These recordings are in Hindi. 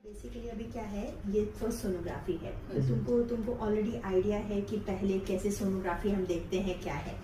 बेसिकली अभी क्या है, ये फर्स्ट सोनोग्राफी है तो तुमको ऑलरेडी आइडिया है कि पहले कैसे सोनोग्राफी हम देखते हैं क्या है।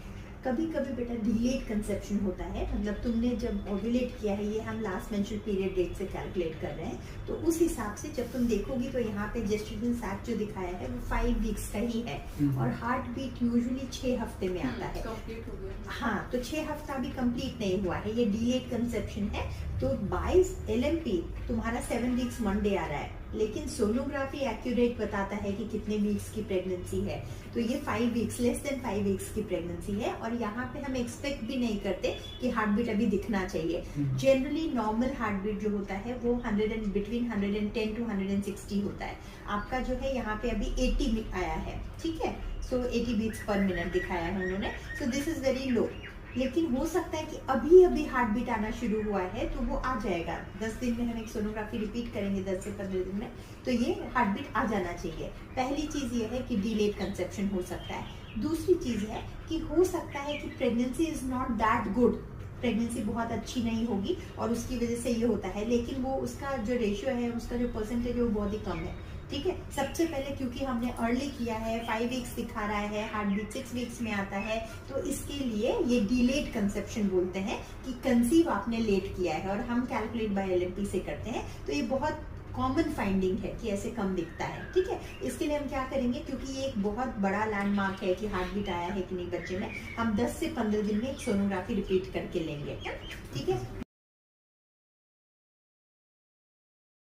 कभी कभी बेटा डिलेड कंसेप्शन होता है, मतलब तुमने जब ओव्यूलेट किया है, ये हम लास्ट मेंशन पीरियड डेट से कैलकुलेट कर रहे हैं, तो उस हिसाब से जब तुम देखोगी तो यहाँ पे जेस्टेशन सैक जो दिखाया है वो 5 वीक्स का ही है और हार्ट बीट यूजुअली 6 हफ्ते में आता है। कंप्लीट हो गया। हाँ, तो 6 हफ्ता अभी कंप्लीट नहीं हुआ है, ये डिलेड कंसेप्शन है। तो 22 LMP तुम्हारा 7 वीक्स मंडे आ रहा है, लेकिन सोनोग्राफी एक्यूरेट बताता है कि कितने वीक्स की प्रेगनेंसी है। तो ये 5 वीक्स, लेस देन 5 वीक्स की प्रेगनेंसी है और यहाँ पे हम एक्सपेक्ट भी नहीं करते कि हार्ट बीट अभी दिखना चाहिए। जनरली नॉर्मल हार्ट बीट जो होता है वो बिटवीन 110 to 160 होता है। आपका जो है यहाँ पे अभी 80 आया है, ठीक है। सो 80 बीट्स पर मिनट दिखाया है उन्होंने, so this is very low. लेकिन हो सकता है कि अभी अभी हार्ट बीट आना शुरू हुआ है तो वो आ जाएगा। 10 दिन में हम एक सोनोग्राफी रिपीट करेंगे, 10 से 15 दिन में, तो ये हार्ट बीट आ जाना चाहिए। पहली चीज ये है कि डिलेड कंसेप्शन हो सकता है। दूसरी चीज है कि हो सकता है कि pregnancy is not that good, pregnancy बहुत अच्छी नहीं होगी और उसकी वजह से ये होता है, लेकिन वो उसका जो रेशियो है, उसका जो परसेंटेज है वो बहुत ही कम है, ठीक है। सबसे पहले क्योंकि हमने अर्ली किया है, 5 वीक्स दिखा रहा है, हार्ट बीट 6 वीक्स में आता है, तो इसके लिए ये डिलेड कंसेप्शन बोलते हैं कि कंसीव आपने लेट किया है और हम कैलकुलेट बाय LMP से करते हैं। तो ये बहुत कॉमन फाइंडिंग है कि ऐसे कम दिखता है, ठीक है। इसके लिए हम क्या करेंगे, क्योंकि ये एक बहुत बड़ा लैंडमार्क है कि हार्ट बीट आया है कि नहीं बच्चे में, हम 10 से 15 दिन में एक सोनोग्राफी रिपीट करके लेंगे, ठीक है।